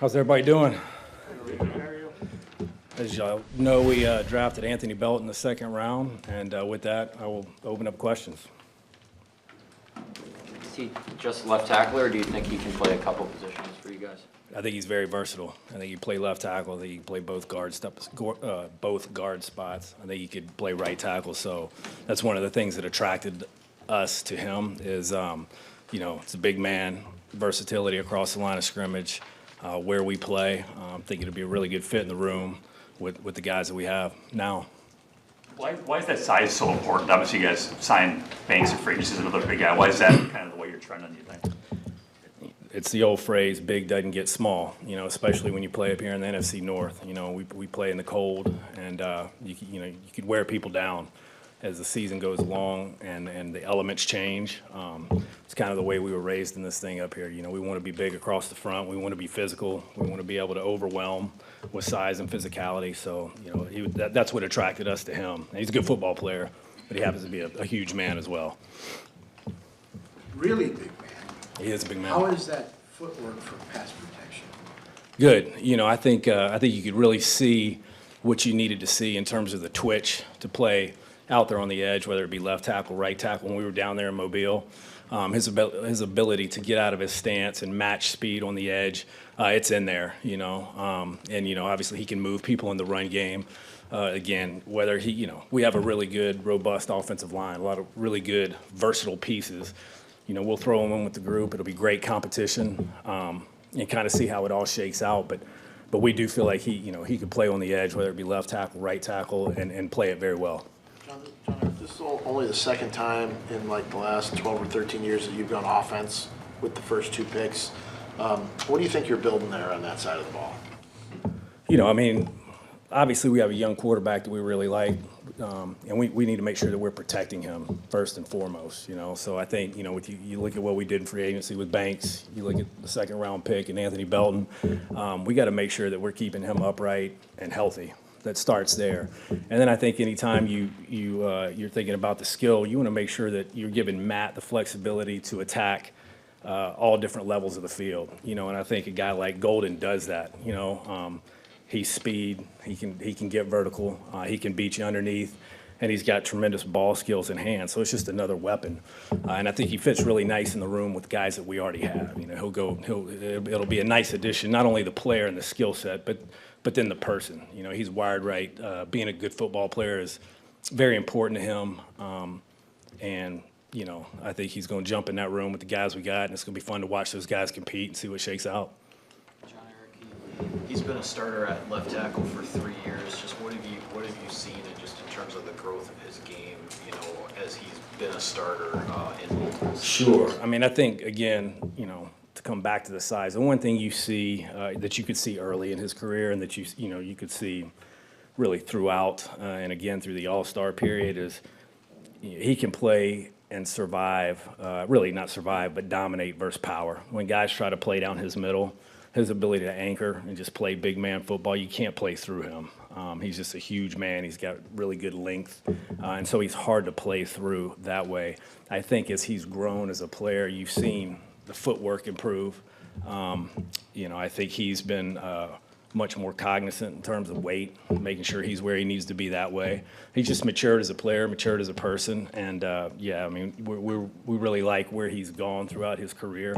How's everybody doing? As y'all know, we drafted Anthony Belton in the second round, and with that, I will open up questions. Is he just left tackle, or do you think he can play a couple positions for you guys? I think he's very versatile. I think he can play left tackle. I think he can play both guard spots. I think he could play right tackle. So that's one of the things that attracted us to him is, it's a big man, versatility across the line of scrimmage, where we play. I think it'll be a really good fit in the room with the guys that we have now. Why is that size so important? Obviously, you guys signed Banks and Freitas as another big guy. Why is that kind of the way you're trending, you think? It's the old phrase, big doesn't get small, especially when you play up here in the NFC North. We play in the cold, and you could wear people down as the season goes along and the elements change. It's kind of the way we were raised in this thing up here. We want to be big across the front. We want to be physical. We want to be able to overwhelm with size and physicality. So, that's what attracted us to him. And he's a good football player, but he happens to be a huge man as well. Really big man. He is a big man. How is that footwork for pass protection? Good. I think you could really see what you needed to see in terms of the twitch to play out there on the edge, whether it be left tackle, right tackle. When we were down there in Mobile, his ability to get out of his stance and match speed on the edge, it's in there. And obviously he can move people in the run game. Again, whether we have a really good, robust offensive line, a lot of really good, versatile pieces. We'll throw him in with the group. It'll be great competition, and kind of see how it all shakes out. But we do feel like he could play on the edge, whether it be left tackle, right tackle, and play it very well. Jon, this is only the second time in like the last 12 or 13 years that you've gone offense with the first two picks. What do you think you're building there on that side of the ball? Obviously we have a young quarterback that we really like, and we need to make sure that we're protecting him first and foremost. So I think with you look at what we did in free agency with Banks, you look at the second round pick and Anthony Belton, we got to make sure that we're keeping him upright and healthy. That starts there, and then I think anytime you're thinking about the skill, you want to make sure that you're giving Matt the flexibility to attack all different levels of the field. And I think a guy like Golden does that. He's speed. He can get vertical. He can beat you underneath, and he's got tremendous ball skills in hand. So it's just another weapon, and I think he fits really nice in the room with guys that we already have. It'll be a nice addition, not only the player and the skill set, but then the person. He's wired right. Being a good football player is very important to him, and I think he's going to jump in that room with the guys we got, and it's going to be fun to watch those guys compete and see what shakes out. Jon-Eric, he's been a starter at left tackle for 3 years. Just what have you seen in terms of the growth of his game, as he's been a starter in multiple seasons? Sure. I think again, to come back to the size, the one thing you see that you could see early in his career, and that you could see really throughout, and again through the All-Star period, is he can play and survive, really not survive, but dominate versus power. When guys try to play down his middle, his ability to anchor and just play big man football, you can't play through him. He's just a huge man. He's got really good length, and so he's hard to play through that way. I think as he's grown as a player, you've seen the footwork improve. I think he's been much more cognizant in terms of weight, making sure he's where he needs to be that way. He's just matured as a player, matured as a person, and we really like where he's gone throughout his career.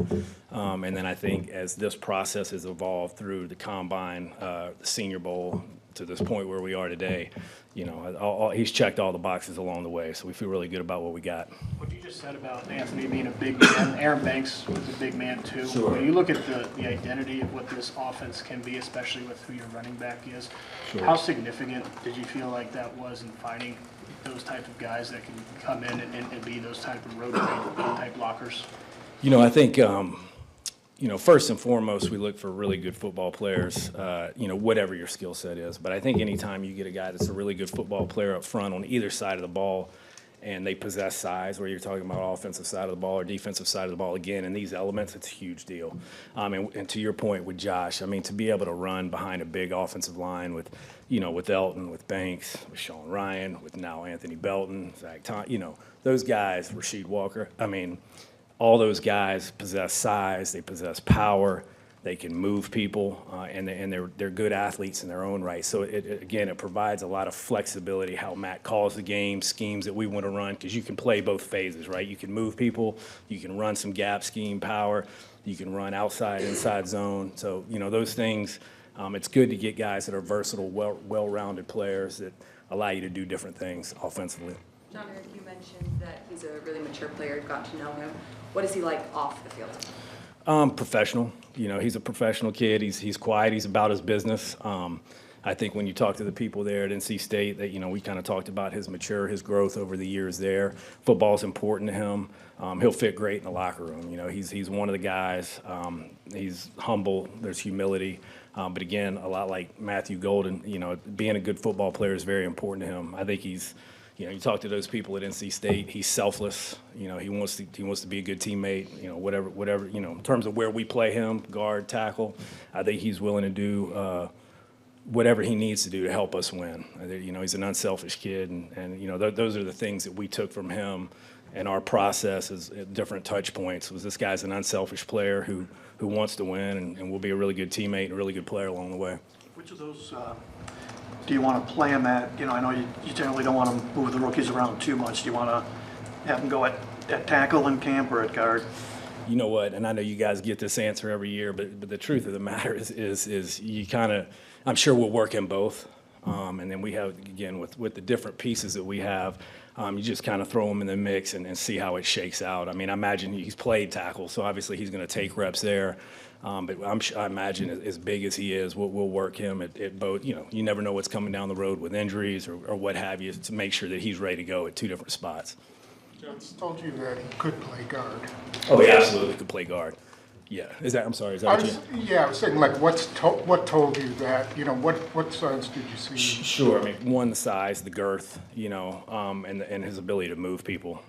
And then I think as this process has evolved through the Combine, the Senior Bowl, to this point where we are today, he's checked all the boxes along the way, so we feel really good about what we got. What you just said about Anthony being a big man, Aaron Banks was a big man too. Sure. When you look at the identity of what this offense can be, especially with who your running back is, Sure. How significant did you feel like that was in finding those type of guys that can come in and be those type of road type blockers? I think first and foremost, we look for really good football players, whatever your skill set is. But I think anytime you get a guy that's a really good football player up front on either side of the ball, and they possess size, whether you're talking about offensive side of the ball or defensive side of the ball, again, in these elements, it's a huge deal. And to your point with Josh, to be able to run behind a big offensive line with Elton, with Banks, with Sean Ryan, with now Anthony Belton, Zach those guys, Rasheed Walker, all those guys possess size, they possess power, They can move people, and they're good athletes in their own right. So again, it provides a lot of flexibility how Matt calls the game, schemes that we want to run, because you can play both phases, right? You can move people, you can run some gap scheme power, you can run outside, inside zone. So those things. It's good to get guys that are versatile, well-rounded players that allow you to do different things offensively. Jon-Eric, you mentioned that he's a really mature player. You've gotten to know him. What is he like off the field? Professional. He's a professional kid. He's quiet. He's about his business. I think when you talk to the people there at NC State, that we kind of talked about his growth over the years there. Football's important to him. He'll fit great in the locker room. He's one of the guys. He's humble. There's humility. But again, a lot like Matthew Golden, being a good football player is very important to him. I think he's. You talk to those people at NC State. He's selfless. He wants to be a good teammate. Whatever. In terms of where we play him, guard, tackle, I think he's willing to do whatever he needs to do to help us win. He's an unselfish kid, and those are the things that we took from him, and our process is at different touch points. Was this guy's an unselfish player who wants to win and will be a really good teammate and a really good player along the way. Which of those do you want to play him at? I know you generally don't want to move the rookies around too much. Do you want to have them go at tackle in camp or at guard? You know what, and I know you guys get this answer every year, but the truth of the matter is you kind of, I'm sure we'll work in both. And then we have, again, with the different pieces that we have, you just kind of throw them in the mix and see how it shakes out. I mean, I imagine he's played tackle, so obviously he's going to take reps there. But I imagine as big as he is, we'll work him at both. You never know what's coming down the road with injuries or what have you to make sure that he's ready to go at two different spots. Jones told you that he could play guard. Oh, he absolutely could play guard. Yeah. I'm sorry, is that what you? Yeah, I was saying, like, what told you that? What signs did you see? Sure. I mean, one, the size, the girth, and his ability to move people,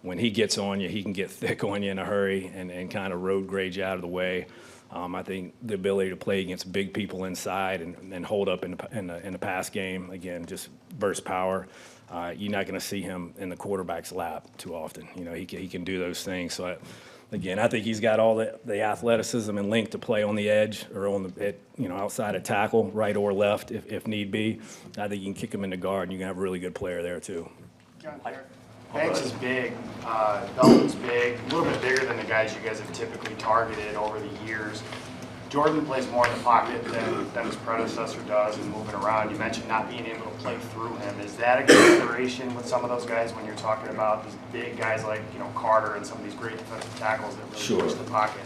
when he gets on you, he can get thick on you in a hurry and kind of road grade you out of the way. I think the ability to play against big people inside and hold up in the pass game, again, just burst power. You're not going to see him in the quarterback's lap too often. He can do those things. So, I think he's got all the athleticism and length to play on the edge or outside of tackle, right or left, if need be. I think you can kick him into guard, and you can have a really good player there too. Banks is big, Belton's big, a little bit bigger than the guys you guys have typically targeted over the years. Jordan plays more in the pocket than his predecessor does and moving around. You mentioned not being able to play through him. Is that a consideration with some of those guys when you're talking about these big guys like Carter and some of these great defensive tackles that really push the pocket?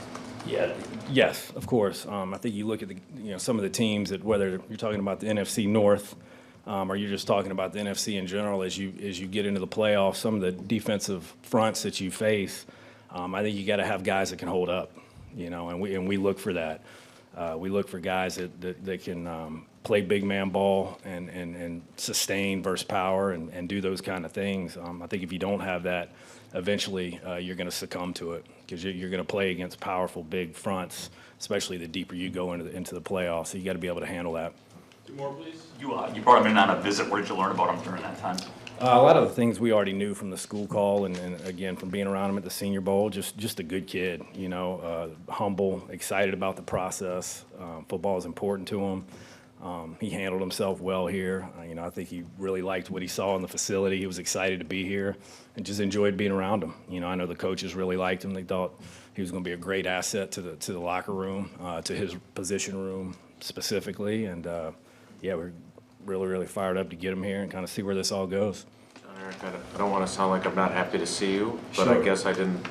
Yeah. Yes, of course. I think you look at some of the teams that, whether you're talking about the NFC North or you're just talking about the NFC in general, as you get into the playoffs, some of the defensive fronts that you face, I think you got to have guys that can hold up, and we look for that. We look for guys that can play big man ball and sustain versus power and do those kind of things. I think if you don't have that, eventually you're going to succumb to it because you're going to play against powerful big fronts, especially the deeper you go into the playoffs. So you got to be able to handle that. Two more, please. You brought him in on a visit. What did you learn about him during that time? A lot of the things we already knew from the school call and again, from being around him at the Senior Bowl, just a good kid, humble, excited about the process. Football is important to him. He handled himself well here. I think he really liked what he saw in the facility. He was excited to be here and just enjoyed being around him. I know the coaches really liked him. They thought he was going to be a great asset to the locker room, to his position room specifically. And, we're really, really fired up to get him here and kind of see where this all goes. Jon-Eric, I don't want to sound like I'm not happy to see you, but Sure. I guess I didn't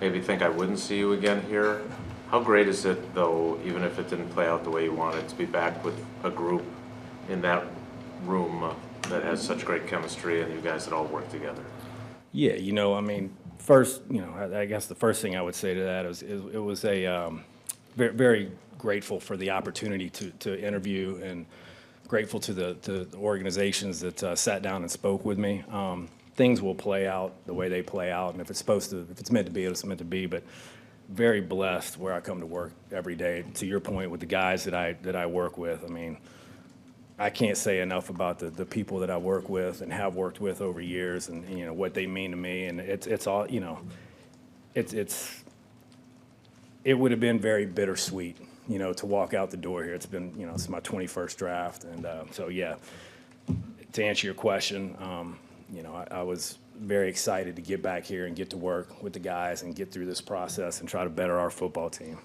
maybe think I wouldn't see you again here. How great is it, though, even if it didn't play out the way you wanted, to be back with a group in that room that has such great chemistry and you guys that all work together? Yeah, first, I guess the first thing I would say to that is it was a very, very grateful for the opportunity to interview and grateful to the organizations that sat down and spoke with me. Things will play out the way they play out, and if it's meant to be, it's meant to be. But very blessed where I come to work every day. To your point, with the guys that I work with, I can't say enough about the people that I work with and have worked with over years, and what they mean to me. And it's all it's it would have been very bittersweet, you know, to walk out the door here. It's been, you know, it's my 21st draft. And so, yeah, to answer your question, you know, I was very excited to get back here and get to work with the guys and get through this process and try to better our football team.